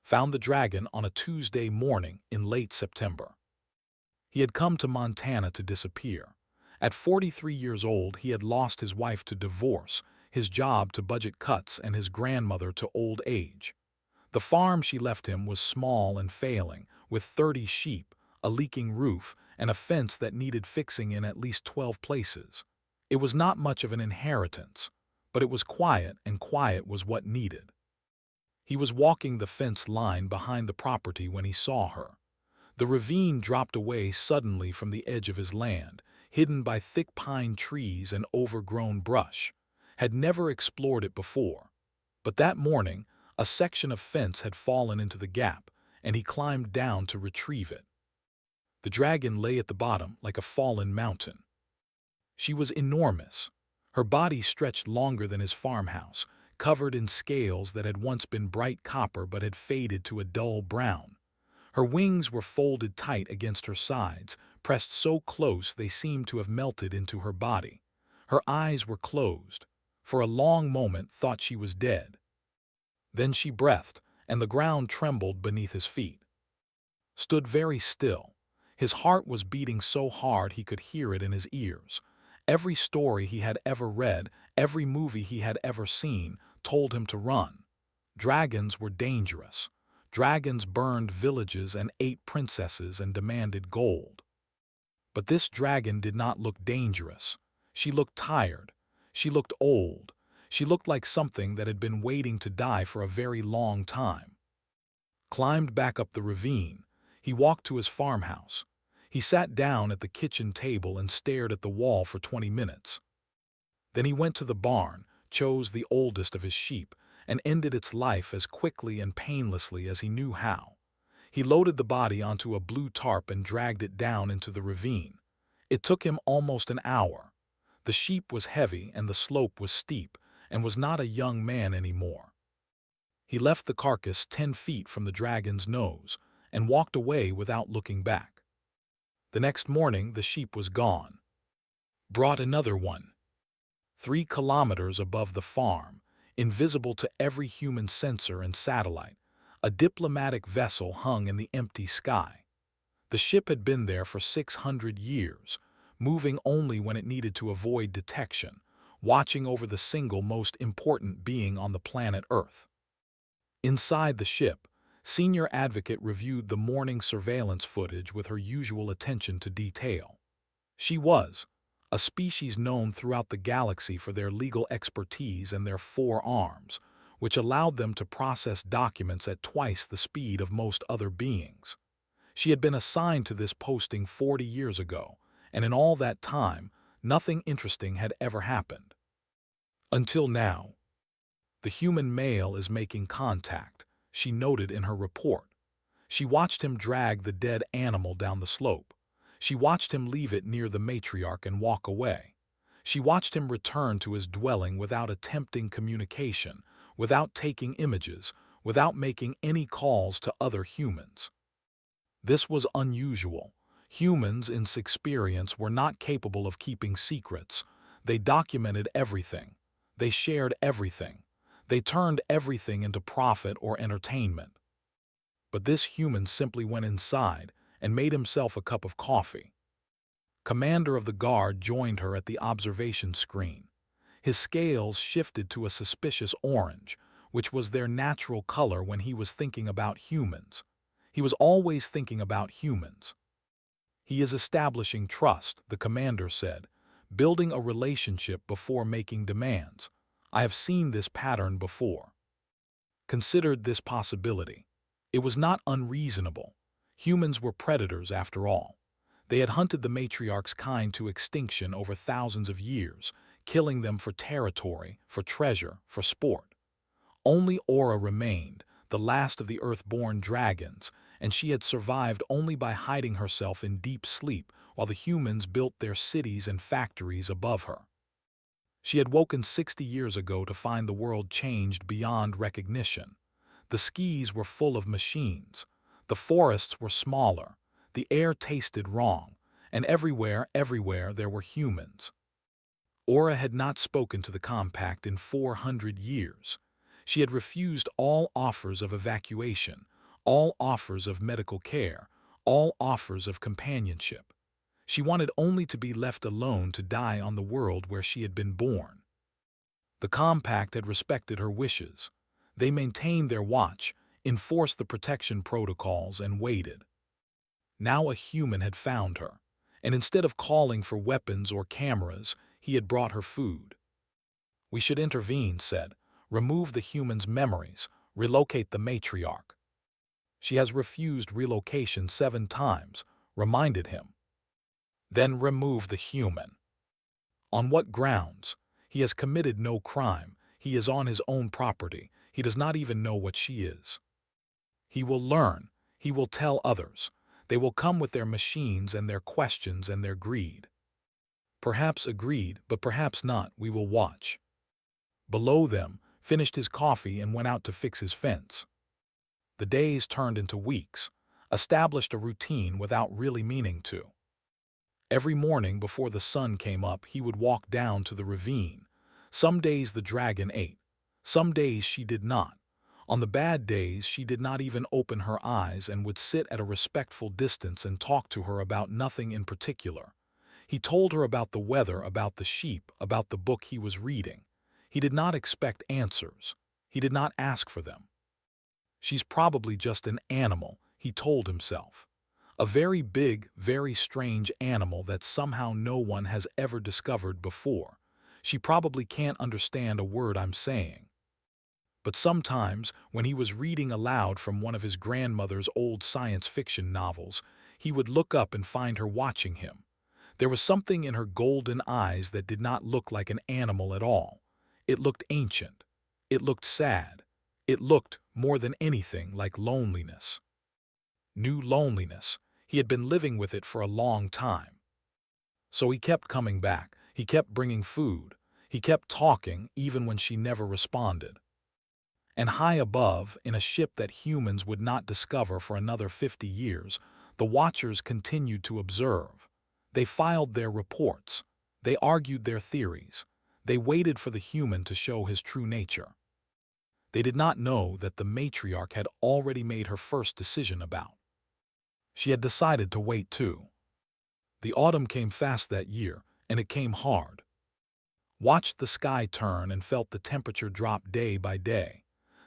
found the dragon on a Tuesday morning in late September. He had come to Montana to disappear. At 43 years old, he had lost his wife to divorce, his job to budget cuts, and his grandmother to old age. The farm she left him was small and failing, with 30 sheep, a leaking roof, and a fence that needed fixing in at least 12 places. It was not much of an inheritance, but it was quiet, and quiet was what needed. He was walking the fence line behind the property when he saw her. The ravine dropped away suddenly from the edge of his land, hidden by thick pine trees and overgrown brush. Had never explored it before. But that morning, a section of fence had fallen into the gap, and he climbed down to retrieve it. The dragon lay at the bottom like a fallen mountain. She was enormous. Her body stretched longer than his farmhouse, covered in scales that had once been bright copper but had faded to a dull brown. Her wings were folded tight against her sides, pressed so close they seemed to have melted into her body. Her eyes were closed. For a long moment thought she was dead. Then she breathed, and the ground trembled beneath his feet. Stood very still. His heart was beating so hard he could hear it in his ears. Every story he had ever read, every movie he had ever seen, told him to run. Dragons were dangerous. Dragons burned villages and ate princesses and demanded gold. But this dragon did not look dangerous. She looked tired. She looked old. She looked like something that had been waiting to die for a very long time. Climbed back up the ravine, he walked to his farmhouse. He sat down at the kitchen table and stared at the wall for 20 minutes. Then he went to the barn, chose the oldest of his sheep, and ended its life as quickly and painlessly as he knew how. He loaded the body onto a blue tarp and dragged it down into the ravine. It took him almost an hour. The sheep was heavy and the slope was steep, and was not a young man anymore. He left the carcass 10 feet from the dragon's nose and walked away without looking back. The next morning the sheep was gone. Brought another one. 3 kilometers above the farm, invisible to every human sensor and satellite, a diplomatic vessel hung in the empty sky. The ship had been there for 600 years, moving only when it needed to avoid detection, watching over the single most important being on the planet Earth. Inside the ship, Senior Advocate reviewed the morning surveillance footage with her usual attention to detail. She was a species known throughout the galaxy for their legal expertise and their 4 arms, which allowed them to process documents at twice the speed of most other beings. She had been assigned to this posting 40 years ago, and in all that time, nothing interesting had ever happened. Until now. The human male is making contact, she noted in her report. She watched him drag the dead animal down the slope. She watched him leave it near the matriarch and walk away. She watched him return to his dwelling without attempting communication, without taking images, without making any calls to other humans. This was unusual. Humans in experience were not capable of keeping secrets. They documented everything. They shared everything. They turned everything into profit or entertainment. But this human simply went inside and made himself a cup of coffee. Commander of the guard joined her at the observation screen. His scales shifted to a suspicious orange, which was their natural color when he was thinking about humans. He was always thinking about humans. He is establishing trust, the commander said, building a relationship before making demands. I have seen this pattern before. Considered this possibility. It was not unreasonable. Humans were predators after all. They had hunted the matriarch's kind to extinction over thousands of years, killing them for territory, for treasure, for sport. Only Aura remained, the last of the Earth-born dragons, and she had survived only by hiding herself in deep sleep while the humans built their cities and factories above her. She had woken 60 years ago to find the world changed beyond recognition. The skis were full of machines. The forests were smaller. The air tasted wrong. And everywhere there were humans. Aura had not spoken to the compact in 400 years. She had refused all offers of evacuation, all offers of medical care, all offers of companionship. She wanted only to be left alone to die on the world where she had been born. The compact had respected her wishes. They maintained their watch, enforced the protection protocols, and waited. Now a human had found her, and instead of calling for weapons or cameras, he had brought her food. "We should intervene," said. "Remove the human's memories, relocate the matriarch." "She has refused relocation 7 times," reminded him. "Then remove the human." "On what grounds? He has committed no crime. He is on his own property. He does not even know what she is." "He will learn. He will tell others. They will come with their machines and their questions and their greed." "Perhaps agreed, but perhaps not. We will watch." Below them, finished his coffee and went out to fix his fence. The days turned into weeks, established a routine without really meaning to. Every morning before the sun came up, he would walk down to the ravine. Some days the dragon ate. Some days she did not. On the bad days, she did not even open her eyes and would sit at a respectful distance and talk to her about nothing in particular. He told her about the weather, about the sheep, about the book he was reading. He did not expect answers. He did not ask for them. "She's probably just an animal," he told himself. "A very big, very strange animal that somehow no one has ever discovered before. She probably can't understand a word I'm saying." But sometimes, when he was reading aloud from one of his grandmother's old science fiction novels, he would look up and find her watching him. There was something in her golden eyes that did not look like an animal at all. It looked ancient. It looked sad. It looked, more than anything, like loneliness. New loneliness. He had been living with it for a long time. So he kept coming back. He kept bringing food. He kept talking, even when she never responded. And high above, in a ship that humans would not discover for another 50 years, the watchers continued to observe. They filed their reports. They argued their theories. They waited for the human to show his true nature. They did not know that the matriarch had already made her first decision about. She had decided to wait too. The autumn came fast that year, and it came hard. Watched the sky turn and felt the temperature drop day by day.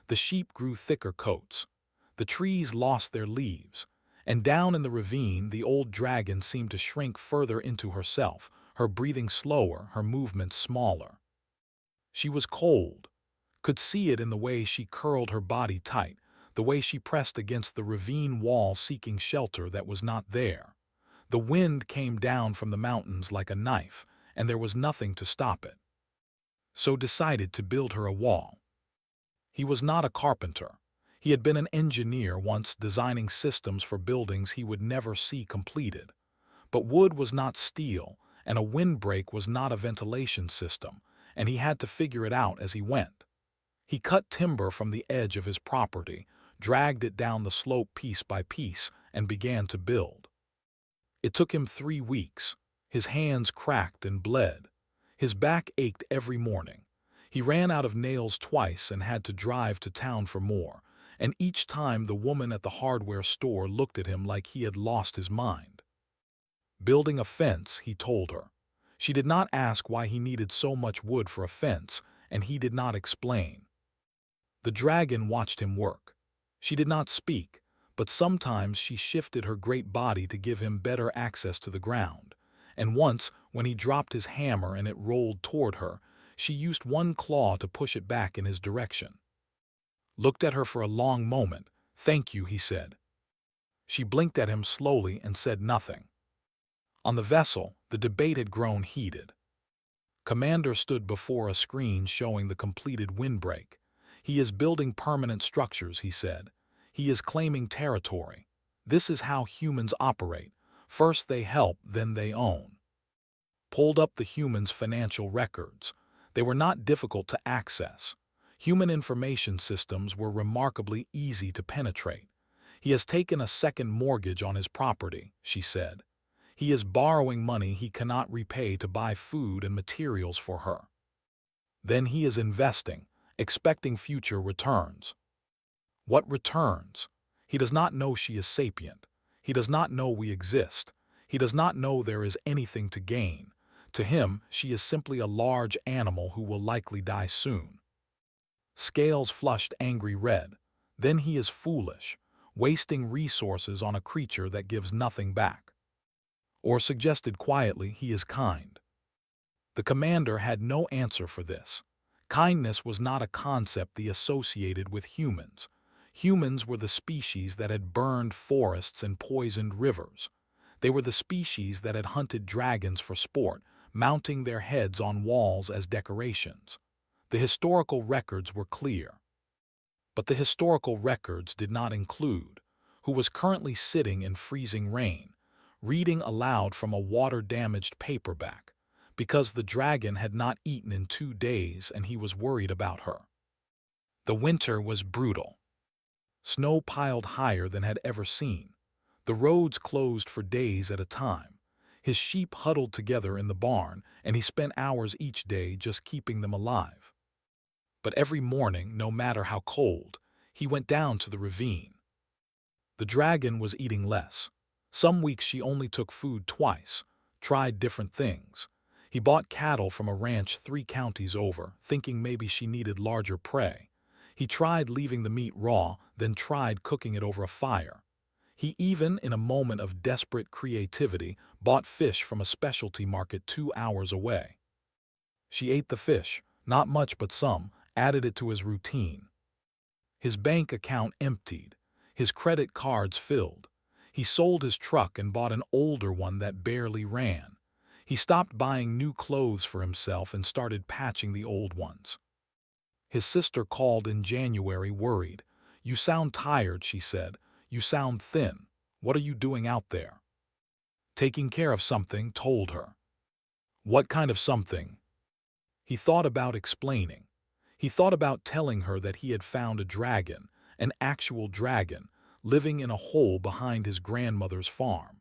The sheep grew thicker coats. The trees lost their leaves. And down in the ravine, the old dragon seemed to shrink further into herself, her breathing slower, her movements smaller. She was cold. Could see it in the way she curled her body tight, the way she pressed against the ravine wall seeking shelter that was not there. The wind came down from the mountains like a knife, and there was nothing to stop it. So decided to build her a wall. He was not a carpenter. He had been an engineer once, designing systems for buildings he would never see completed. But wood was not steel, and a windbreak was not a ventilation system, and he had to figure it out as he went. He cut timber from the edge of his property, dragged it down the slope piece by piece, and began to build. It took him 3 weeks. His hands cracked and bled. His back ached every morning. He ran out of nails twice and had to drive to town for more, and each time the woman at the hardware store looked at him like he had lost his mind. Building a fence, he told her. She did not ask why he needed so much wood for a fence, and he did not explain. The dragon watched him work. She did not speak, but sometimes she shifted her great body to give him better access to the ground, and once, when he dropped his hammer and it rolled toward her, she used one claw to push it back in his direction. Looked at her for a long moment. "Thank you," he said. She blinked at him slowly and said nothing. On the vessel, the debate had grown heated. Commander stood before a screen showing the completed windbreak. "He is building permanent structures," he said. "He is claiming territory. This is how humans operate. First they help, then they own." Pulled up the humans' financial records. They were not difficult to access. Human information systems were remarkably easy to penetrate. "He has taken a second mortgage on his property," she said. "He is borrowing money he cannot repay to buy food and materials for her. Then he is investing, expecting future returns." "What returns?" He does not know she is sapient. He does not know we exist. He does not know there is anything to gain. To him, she is simply a large animal who will likely die soon. Scales flushed angry red. Then he is foolish, wasting resources on a creature that gives nothing back. Or suggested quietly, he is kind. The commander had no answer for this. Kindness was not a concept they associated with humans. Humans were the species that had burned forests and poisoned rivers. They were the species that had hunted dragons for sport, mounting their heads on walls as decorations. The historical records were clear. But the historical records did not include who was currently sitting in freezing rain, reading aloud from a water-damaged paperback, because the dragon had not eaten in 2 days and he was worried about her. The winter was brutal. Snow piled higher than had ever seen. The roads closed for days at a time. His sheep huddled together in the barn, and he spent hours each day just keeping them alive. But every morning, no matter how cold, he went down to the ravine. The dragon was eating less. Some weeks she only took food twice, tried different things. He bought cattle from a ranch 3 counties over, thinking maybe she needed larger prey. He tried leaving the meat raw, then tried cooking it over a fire. He even, in a moment of desperate creativity, bought fish from a specialty market 2 hours away. She ate the fish, not much but some, added it to his routine. His bank account emptied. His credit cards filled. He sold his truck and bought an older one that barely ran. He stopped buying new clothes for himself and started patching the old ones. His sister called in January, worried. "You sound tired," she said. "You sound thin. What are you doing out there?" "Taking care of something," told her. "What kind of something?" He thought about explaining. He thought about telling her that he had found a dragon, an actual dragon, living in a hole behind his grandmother's farm.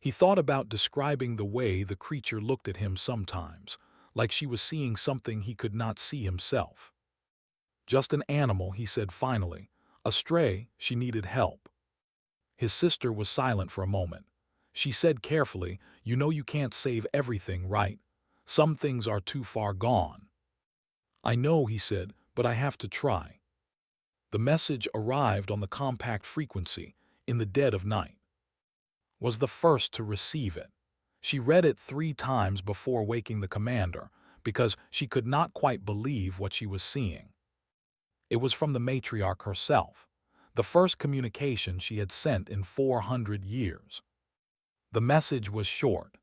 He thought about describing the way the creature looked at him sometimes, like she was seeing something he could not see himself. "Just an animal," he said finally. "A stray, she needed help." His sister was silent for a moment. She said carefully, "You know you can't save everything, right? Some things are too far gone." "I know," he said, "but I have to try." The message arrived on the compact frequency, in the dead of night. Was the first to receive it. She read it 3 times before waking the commander, because she could not quite believe what she was seeing. It was from the matriarch herself, the first communication she had sent in 400 years. The message was short.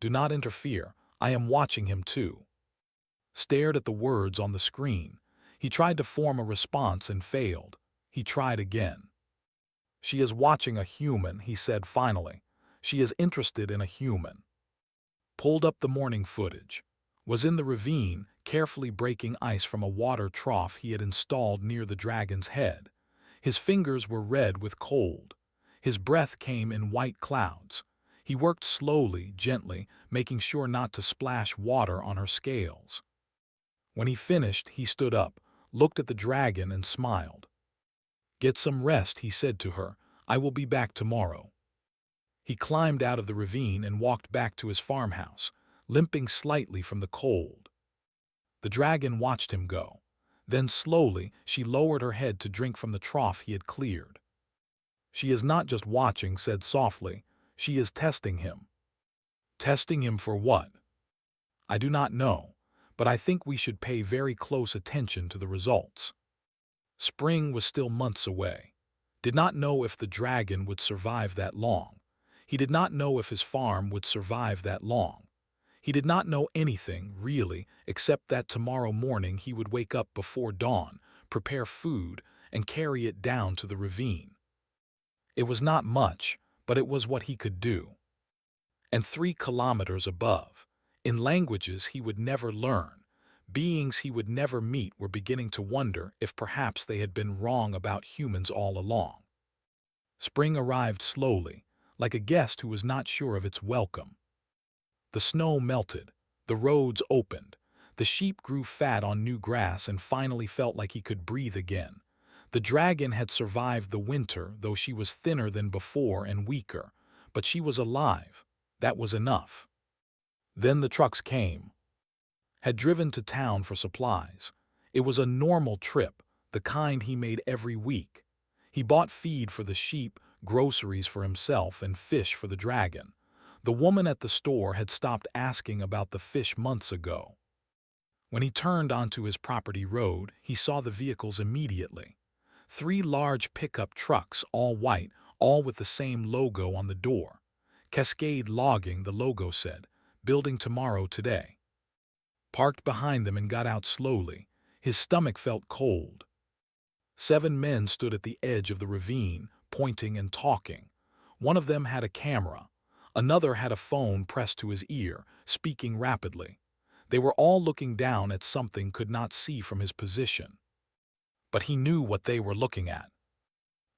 "Do not interfere. I am watching him too." Stared at the words on the screen. He tried to form a response and failed. He tried again. "She is watching a human," he said finally. "She is interested in a human." Pulled up the morning footage. Was in the ravine, carefully breaking ice from a water trough he had installed near the dragon's head. His fingers were red with cold. His breath came in white clouds. He worked slowly, gently, making sure not to splash water on her scales. When he finished, he stood up, looked at the dragon and smiled. "Get some rest," he said to her. "I will be back tomorrow." He climbed out of the ravine and walked back to his farmhouse, limping slightly from the cold. The dragon watched him go. Then slowly she lowered her head to drink from the trough he had cleared. "She is not just watching," said softly. "She is testing him." "Testing him for what?" "I do not know, but I think we should pay very close attention to the results." Spring was still months away. Did not know if the dragon would survive that long. He did not know if his farm would survive that long. He did not know anything, really, except that tomorrow morning he would wake up before dawn, prepare food, and carry it down to the ravine. It was not much, but it was what he could do. And 3 kilometers above, in languages he would never learn, beings he would never meet were beginning to wonder if perhaps they had been wrong about humans all along. Spring arrived slowly, like a guest who was not sure of its welcome. The snow melted, the roads opened, the sheep grew fat on new grass and finally felt like he could breathe again. The dragon had survived the winter, though she was thinner than before and weaker, but she was alive. That was enough. Then the trucks came. Had driven to town for supplies. It was a normal trip, the kind he made every week. He bought feed for the sheep, groceries for himself, and fish for the dragon. The woman at the store had stopped asking about the fish months ago. When he turned onto his property road, he saw the vehicles immediately. 3 large pickup trucks, all white, all with the same logo on the door. Cascade Logging, the logo said, building tomorrow today. Parked behind them and got out slowly. His stomach felt cold. 7 men stood at the edge of the ravine, pointing and talking. One of them had a camera. Another had a phone pressed to his ear, speaking rapidly. They were all looking down at something could not see from his position. But he knew what they were looking at.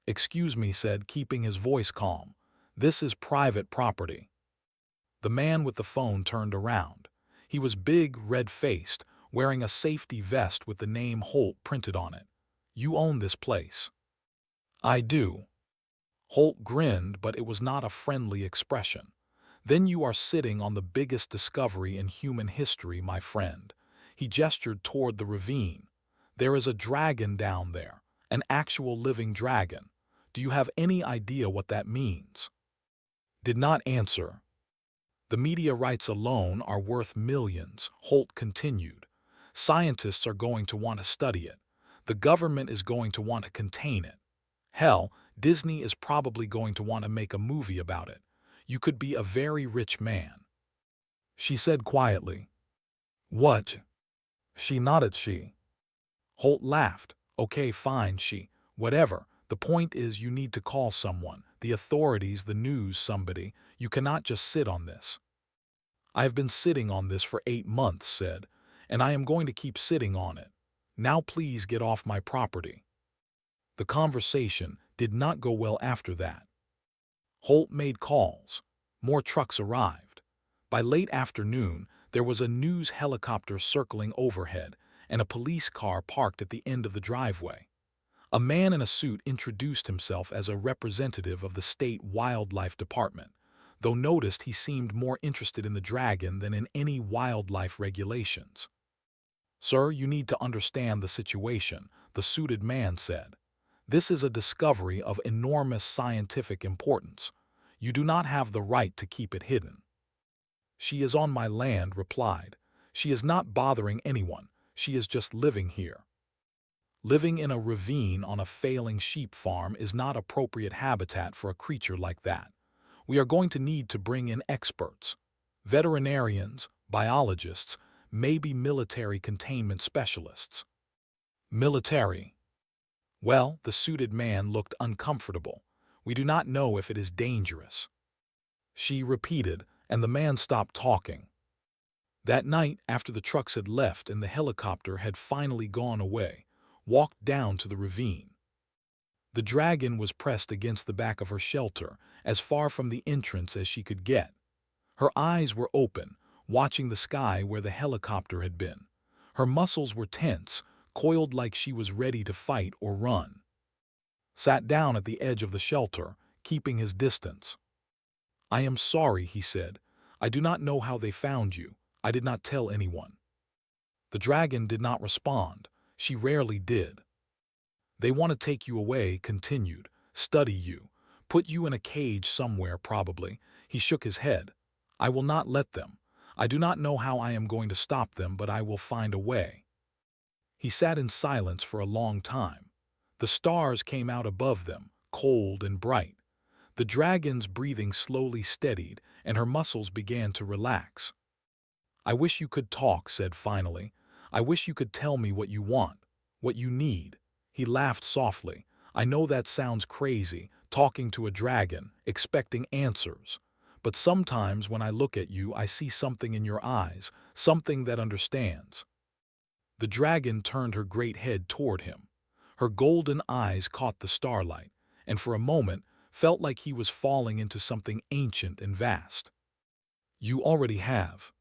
"Excuse me," said, keeping his voice calm. "This is private property." The man with the phone turned around. He was big, red-faced, wearing a safety vest with the name Holt printed on it. "You own this place." "I do." Holt grinned, but it was not a friendly expression. "Then you are sitting on the biggest discovery in human history, my friend." He gestured toward the ravine. "There is a dragon down there, an actual living dragon. Do you have any idea what that means?" Did not answer. "The media rights alone are worth millions," Holt continued. "Scientists are going to want to study it. The government is going to want to contain it. Hell, Disney is probably going to want to make a movie about it. You could be a very rich man." She said quietly. "What?" She nodded. Holt laughed. "Okay, fine, whatever. The point is you need to call someone, the authorities, the news, somebody. You cannot just sit on this." "I have been sitting on this for 8 months, said, "and I am going to keep sitting on it. Now please get off my property." The conversation did not go well after that. Holt made calls. More trucks arrived. By late afternoon, there was a news helicopter circling overhead and a police car parked at the end of the driveway. A man in a suit introduced himself as a representative of the state wildlife department, though noticed he seemed more interested in the dragon than in any wildlife regulations. "Sir, you need to understand the situation," the suited man said. "This is a discovery of enormous scientific importance. You do not have the right to keep it hidden." "She is on my land," replied. "She is not bothering anyone. She is just living here." Living in a ravine on a failing sheep farm is not appropriate habitat for a creature like that. We are going to need to bring in experts. Veterinarians, biologists, maybe military containment specialists. Military. Well, the suited man looked uncomfortable. "We do not know if it is dangerous." She repeated, and the man stopped talking. That night, after the trucks had left and the helicopter had finally gone away, walked down to the ravine. The dragon was pressed against the back of her shelter, as far from the entrance as she could get. Her eyes were open, watching the sky where the helicopter had been. Her muscles were tense, coiled like she was ready to fight or run. Sat down at the edge of the shelter, keeping his distance. "I am sorry," he said. "I do not know how they found you. I did not tell anyone." The dragon did not respond. She rarely did. "They want to take you away," continued, "study you, put you in a cage somewhere probably." He shook his head. "I will not let them. I do not know how I am going to stop them, but I will find a way." He sat in silence for a long time. The stars came out above them, cold and bright. The dragon's breathing slowly steadied, and her muscles began to relax. "I wish you could talk," said finally. "I wish you could tell me what you want, what you need." He laughed softly. "I know that sounds crazy, talking to a dragon, expecting answers. But sometimes when I look at you, I see something in your eyes, something that understands." The dragon turned her great head toward him. Her golden eyes caught the starlight, and for a moment felt like he was falling into something ancient and vast. "You already have."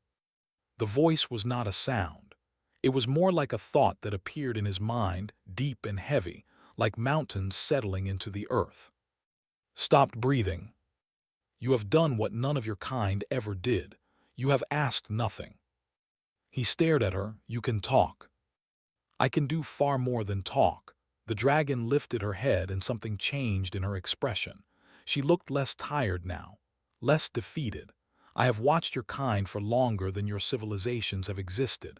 The voice was not a sound. It was more like a thought that appeared in his mind, deep and heavy, like mountains settling into the earth. Stopped breathing. You have done what none of your kind ever did. You have asked nothing. He stared at her. You can talk. I can do far more than talk. The dragon lifted her head and something changed in her expression. She looked less tired now, less defeated. I have watched your kind for longer than your civilizations have existed.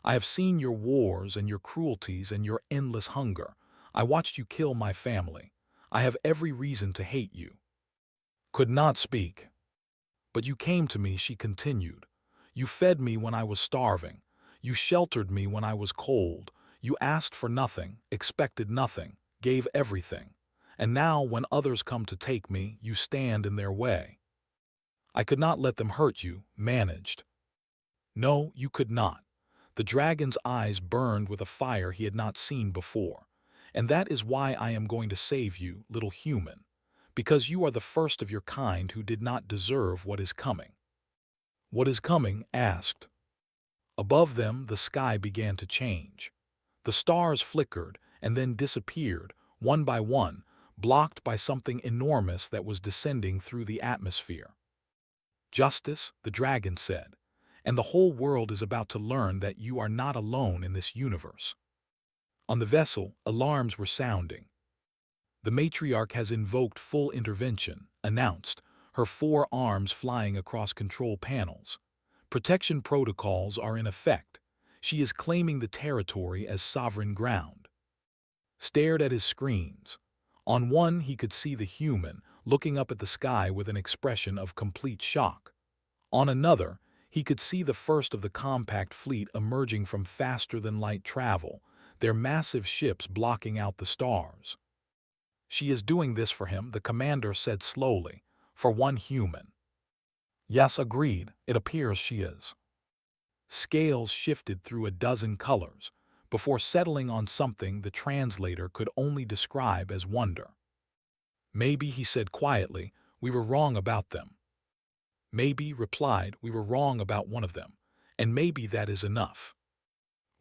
I have seen your wars and your cruelties and your endless hunger. I watched you kill my family. I have every reason to hate you. Could not speak. But you came to me, she continued. You fed me when I was starving. You sheltered me when I was cold. You asked for nothing, expected nothing, gave everything. And now, when others come to take me, you stand in their way. I could not let them hurt you, managed. No, you could not. The dragon's eyes burned with a fire he had not seen before. And that is why I am going to save you, little human. Because you are the first of your kind who did not deserve what is coming. What is coming? Asked. Above them, the sky began to change. The stars flickered and then disappeared, one by one, blocked by something enormous that was descending through the atmosphere. Justice, the dragon said, and the whole world is about to learn that you are not alone in this universe. On the vessel, alarms were sounding. The matriarch has invoked full intervention, announced, her 4 arms flying across control panels. Protection protocols are in effect. She is claiming the territory as sovereign ground. Stared at his screens. On one he could see the human, looking up at the sky with an expression of complete shock. On another, he could see the first of the compact fleet emerging from faster-than-light travel, their massive ships blocking out the stars. She is doing this for him, the commander said slowly, for one human. Yes, agreed, it appears she is. Scales shifted through a dozen colors, before settling on something the translator could only describe as wonder. Maybe, he said quietly, we were wrong about them. Maybe, replied, we were wrong about one of them, and maybe that is enough.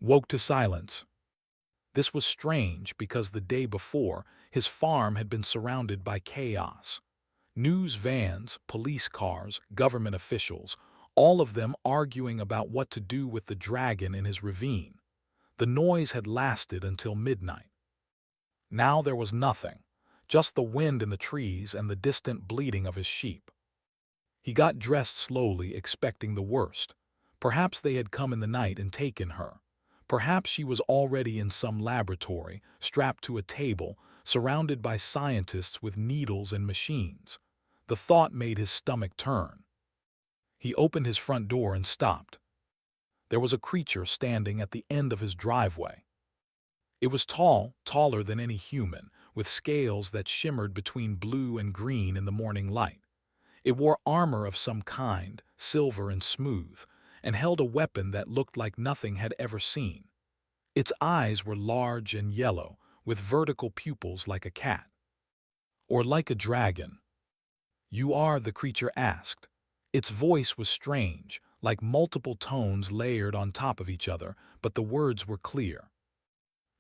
Woke to silence. This was strange because the day before, his farm had been surrounded by chaos. News vans, police cars, government officials, all of them arguing about what to do with the dragon in his ravine. The noise had lasted until midnight. Now there was nothing, just the wind in the trees and the distant bleating of his sheep. He got dressed slowly, expecting the worst. Perhaps they had come in the night and taken her. Perhaps she was already in some laboratory, strapped to a table, surrounded by scientists with needles and machines. The thought made his stomach turn. He opened his front door and stopped. There was a creature standing at the end of his driveway. It was tall, taller than any human, with scales that shimmered between blue and green in the morning light. It wore armor of some kind, silver and smooth, and held a weapon that looked like nothing had ever seen. Its eyes were large and yellow, with vertical pupils like a cat. Or like a dragon. You are, the creature asked. Its voice was strange, like multiple tones layered on top of each other, but the words were clear.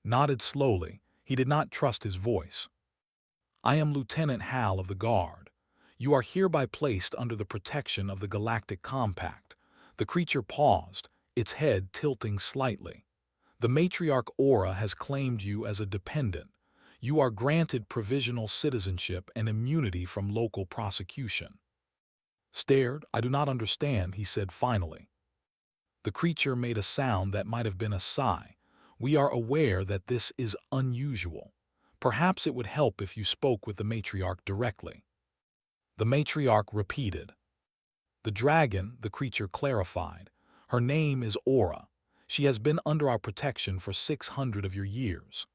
Nodded slowly. He did not trust his voice. I am Lieutenant Hal of the Guard. You are hereby placed under the protection of the Galactic Compact. The creature paused, its head tilting slightly. The matriarch Aura has claimed you as a dependent. You are granted provisional citizenship and immunity from local prosecution. Stared, I do not understand, he said finally. The creature made a sound that might have been a sigh. We are aware that this is unusual. Perhaps it would help if you spoke with the matriarch directly. The matriarch repeated. The dragon, the creature clarified. Her name is Aura. She has been under our protection for 600 of your years.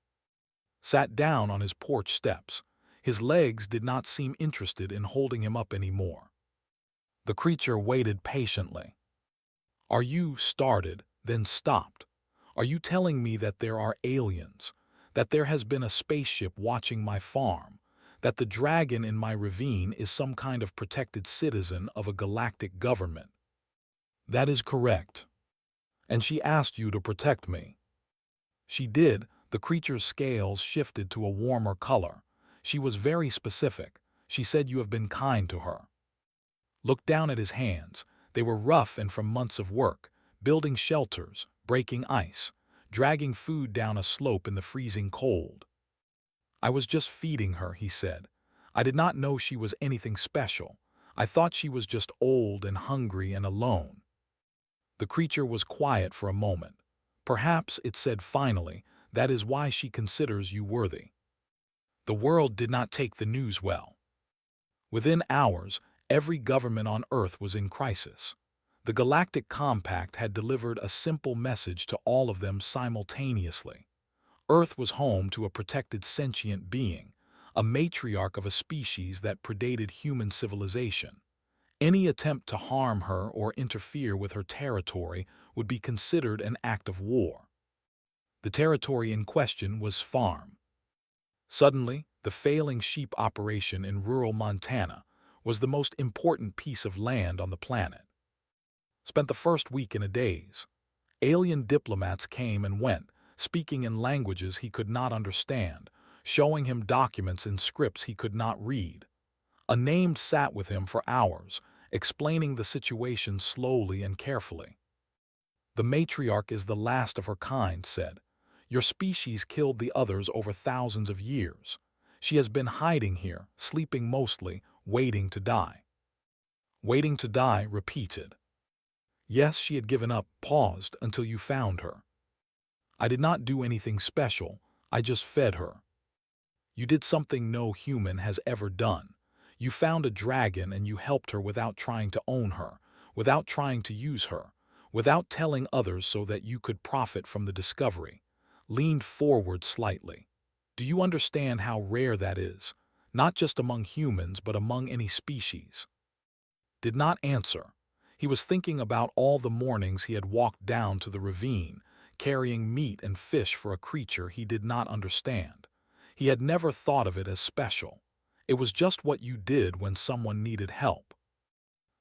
Sat down on his porch steps. His legs did not seem interested in holding him up anymore. The creature waited patiently. Are you started, then stopped? Are you telling me that there are aliens? That there has been a spaceship watching my farm? That the dragon in my ravine is some kind of protected citizen of a galactic government? That is correct. And she asked you to protect me. She did, The creature's scales shifted to a warmer color. She was very specific. She said you have been kind to her. Looked down at his hands. They were rough and from months of work, building shelters, breaking ice, dragging food down a slope in the freezing cold. I was just feeding her, he said. I did not know she was anything special. I thought she was just old and hungry and alone. The creature was quiet for a moment. Perhaps, it said finally, that is why she considers you worthy. The world did not take the news well. Within hours, every government on Earth was in crisis. The Galactic Compact had delivered a simple message to all of them simultaneously. Earth was home to a protected sentient being, a matriarch of a species that predated human civilization. Any attempt to harm her or interfere with her territory would be considered an act of war. The territory in question was farm. Suddenly, the failing sheep operation in rural Montana was the most important piece of land on the planet. Spent the first week in a daze. Alien diplomats came and went, speaking in languages he could not understand, showing him documents in scripts he could not read. A named sat with him for hours, explaining the situation slowly and carefully. The matriarch is the last of her kind, said. Your species killed the others over thousands of years. She has been hiding here, sleeping mostly, waiting to die. Waiting to die, repeated. Yes, she had given up, paused, until you found her. I did not do anything special, I just fed her. You did something no human has ever done. You found a dragon and you helped her without trying to own her, without trying to use her, without telling others so that you could profit from the discovery. Leaned forward slightly. Do you understand how rare that is? Not just among humans, but among any species. Did not answer. He was thinking about all the mornings he had walked down to the ravine, carrying meat and fish for a creature he did not understand. He had never thought of it as special. It was just what you did when someone needed help.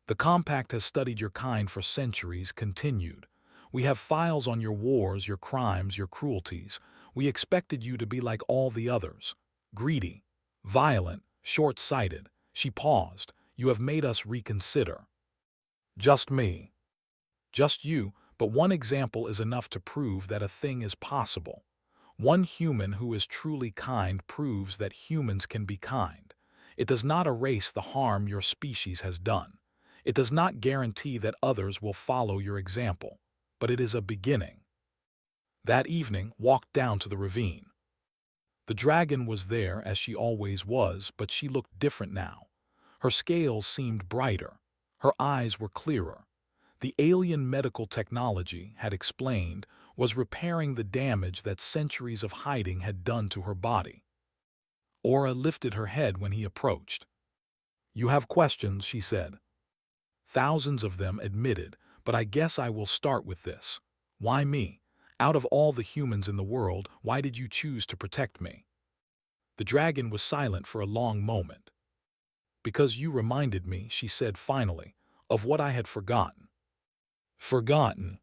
The Compact has studied your kind for centuries, continued. We have files on your wars, your crimes, your cruelties. We expected you to be like all the others. Greedy, violent, short-sighted. She paused. You have made us reconsider. Just me. Just you, but one example is enough to prove that a thing is possible. One human who is truly kind proves that humans can be kind. It does not erase the harm your species has done. It does not guarantee that others will follow your example, but it is a beginning. That evening, walked down to the ravine. The dragon was there as she always was, but she looked different now. Her scales seemed brighter. Her eyes were clearer. The alien medical technology, had explained, was repairing the damage that centuries of hiding had done to her body. Aura lifted her head when he approached. You have questions, she said. Thousands of them, admitted, but I guess I will start with this. Why me? Out of all the humans in the world, why did you choose to protect me? The dragon was silent for a long moment. Because you reminded me, she said finally, of what I had forgotten. Forgotten.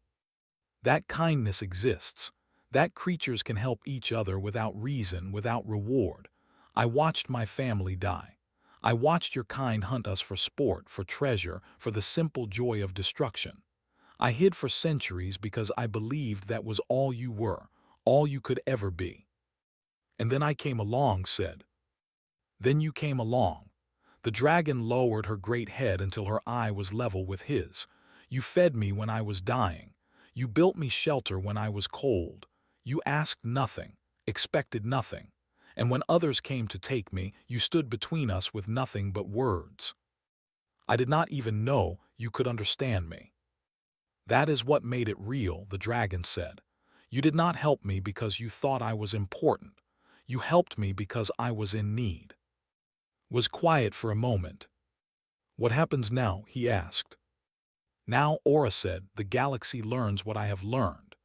That kindness exists. That creatures can help each other without reason, without reward. I watched my family die. I watched your kind hunt us for sport, for treasure, for the simple joy of destruction. I hid for centuries because I believed that was all you were, all you could ever be. And then I came along, said. Then you came along. The dragon lowered her great head until her eye was level with his. You fed me when I was dying. You built me shelter when I was cold. You asked nothing, expected nothing. And when others came to take me, you stood between us with nothing but words. I did not even know you could understand me. That is what made it real, the dragon said. You did not help me because you thought I was important. You helped me because I was in need. Was quiet for a moment. What happens now? He asked. Now, Aura said, the galaxy learns what I have learned.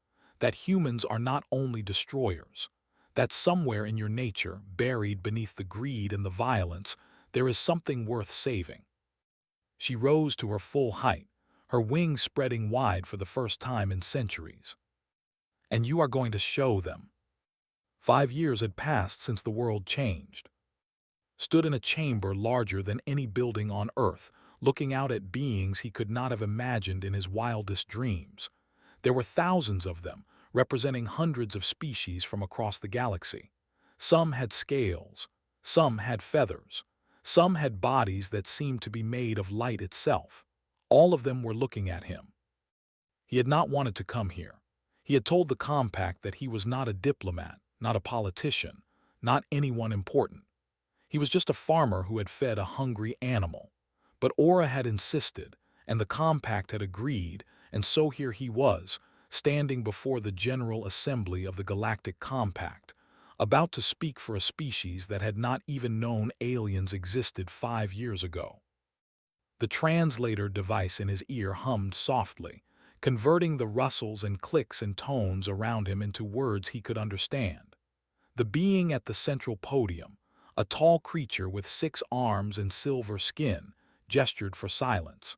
That humans are not only destroyers. That somewhere in your nature, buried beneath the greed and the violence, there is something worth saving. She rose to her full height, her wings spreading wide for the first time in centuries. And you are going to show them. 5 years had passed since the world changed. Stood in a chamber larger than any building on Earth, looking out at beings he could not have imagined in his wildest dreams. There were thousands of them, representing hundreds of species from across the galaxy. Some had scales, some had feathers, some had bodies that seemed to be made of light itself. All of them were looking at him. He had not wanted to come here. He had told the compact that he was not a diplomat, not a politician, not anyone important. He was just a farmer who had fed a hungry animal. But Aura had insisted, and the compact had agreed, and so here he was, standing before the General Assembly of the Galactic Compact, about to speak for a species that had not even known aliens existed 5 years ago. The translator device in his ear hummed softly, converting the rustles and clicks and tones around him into words he could understand. The being at the central podium, a tall creature with 6 arms and silver skin, gestured for silence.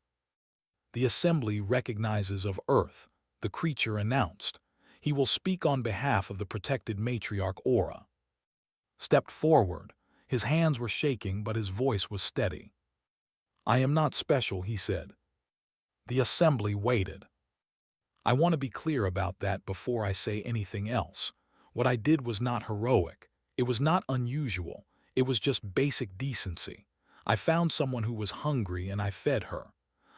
The assembly recognizes of Earth, the creature announced. He will speak on behalf of the protected matriarch Aura. Stepped forward. His hands were shaking, but his voice was steady. I am not special, he said. The assembly waited. I want to be clear about that before I say anything else. What I did was not heroic. It was not unusual. It was just basic decency. I found someone who was hungry and I fed her.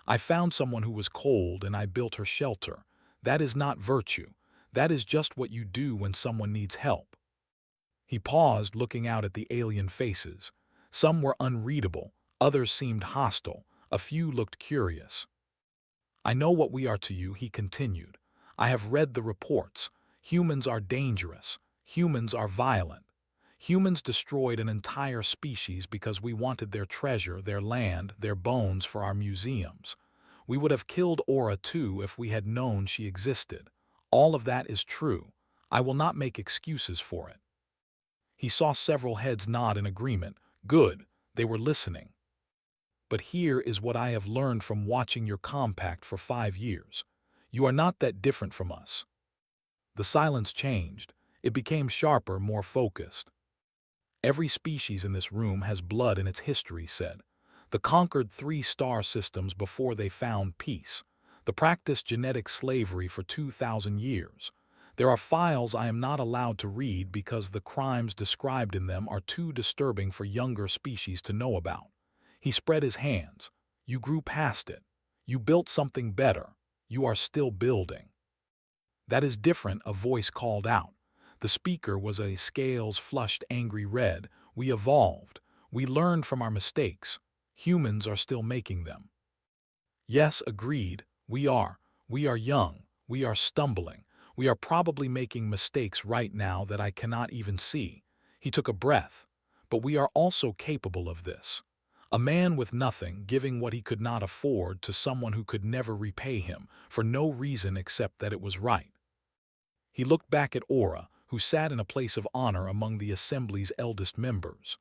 I found someone who was cold and I built her shelter. That is not virtue. That is just what you do when someone needs help. He paused, looking out at the alien faces. Some were unreadable, others seemed hostile, a few looked curious. I know what we are to you, he continued. I have read the reports. Humans are dangerous. Humans are violent. Humans destroyed an entire species because we wanted their treasure, their land, their bones for our museums. We would have killed Aura too if we had known she existed. All of that is true. I will not make excuses for it. He saw several heads nod in agreement. Good, they were listening. But here is what I have learned from watching your compact for 5 years. You are not that different from us. The silence changed. It became sharper, more focused. Every species in this room has blood in its history, said. The conquered 3 star systems before they found peace. The practiced genetic slavery for 2,000 years. There are files I am not allowed to read because the crimes described in them are too disturbing for younger species to know about. He spread his hands. You grew past it. You built something better. You are still building. That is different, a voice called out. The speaker was a scales flushed angry red. We evolved. We learned from our mistakes. Humans are still making them. Yes, agreed. We are. We are young. We are stumbling. We are probably making mistakes right now that I cannot even see. He took a breath. But we are also capable of this. A man with nothing giving what he could not afford to someone who could never repay him, for no reason except that it was right. He looked back at Aura, who sat in a place of honor among the assembly's eldest members.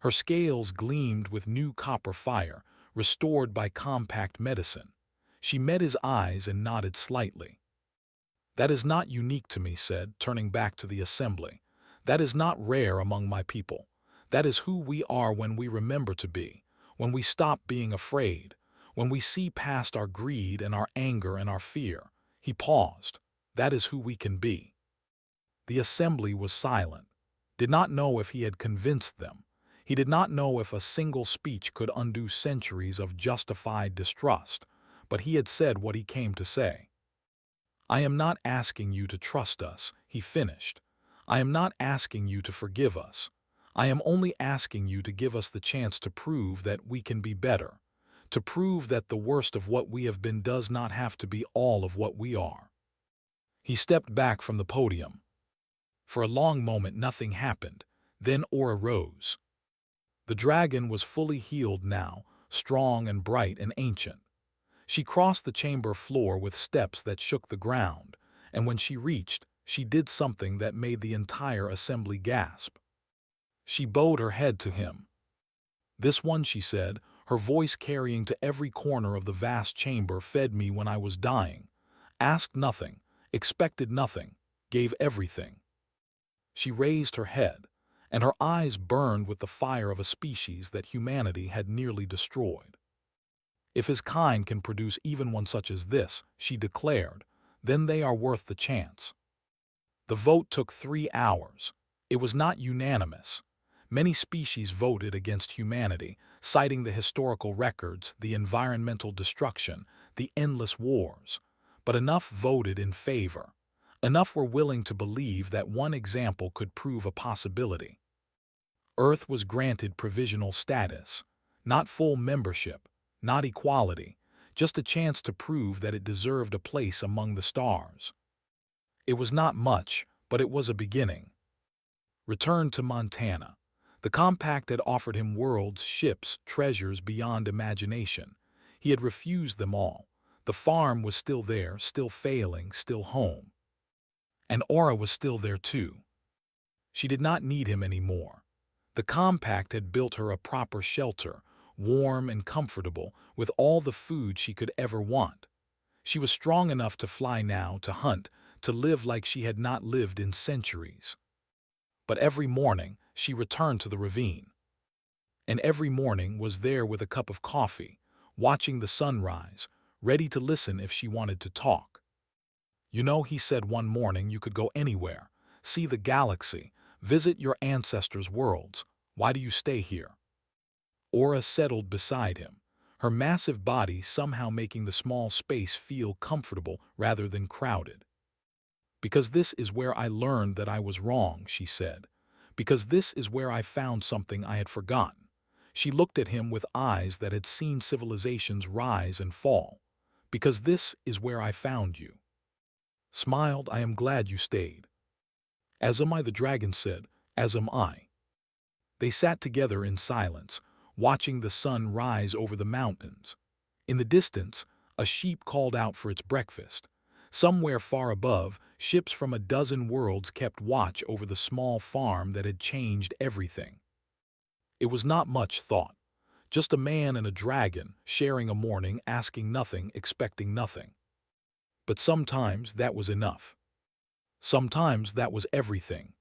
Her scales gleamed with new copper fire, restored by compact medicine. She met his eyes and nodded slightly. That is not unique to me, said, turning back to the assembly. That is not rare among my people. That is who we are when we remember to be, when we stop being afraid, when we see past our greed and our anger and our fear. He paused. That is who we can be. The assembly was silent, did not know if he had convinced them. He did not know if a single speech could undo centuries of justified distrust, but he had said what he came to say. I am not asking you to trust us, he finished. I am not asking you to forgive us. I am only asking you to give us the chance to prove that we can be better, to prove that the worst of what we have been does not have to be all of what we are. He stepped back from the podium. For a long moment nothing happened. Then Aura rose. The dragon was fully healed now, strong and bright and ancient. She crossed the chamber floor with steps that shook the ground, and when she reached, she did something that made the entire assembly gasp. She bowed her head to him. This one, she said, her voice carrying to every corner of the vast chamber, fed me when I was dying, asked nothing, expected nothing, gave everything. She raised her head, and her eyes burned with the fire of a species that humanity had nearly destroyed. If his kind can produce even one such as this, she declared, then they are worth the chance. The vote took 3 hours. It was not unanimous. Many species voted against humanity, citing the historical records, the environmental destruction, the endless wars. But enough voted in favor. Enough were willing to believe that one example could prove a possibility. Earth was granted provisional status, not full membership, not equality, just a chance to prove that it deserved a place among the stars. It was not much, but it was a beginning. Returned to Montana. The compact had offered him worlds, ships, treasures beyond imagination. He had refused them all. The farm was still there, still failing, still home. And Aura was still there too. She did not need him anymore. The compact had built her a proper shelter, warm and comfortable, with all the food she could ever want. She was strong enough to fly now, to hunt, to live like she had not lived in centuries. But every morning she returned to the ravine. And every morning was there with a cup of coffee, watching the sunrise, ready to listen if she wanted to talk. You know, he said one morning, you could go anywhere, see the galaxy, visit your ancestors' worlds. Why do you stay here? Aura settled beside him, her massive body somehow making the small space feel comfortable rather than crowded. Because this is where I learned that I was wrong, she said. Because this is where I found something I had forgotten. She looked at him with eyes that had seen civilizations rise and fall. Because this is where I found you. Smiled, I am glad you stayed. As am I, the dragon said, as am I. They sat together in silence, watching the sun rise over the mountains. In the distance, a sheep called out for its breakfast. Somewhere far above, ships from a dozen worlds kept watch over the small farm that had changed everything. It was not much thought. Just a man and a dragon, sharing a morning, asking nothing, expecting nothing. But sometimes that was enough. Sometimes that was everything.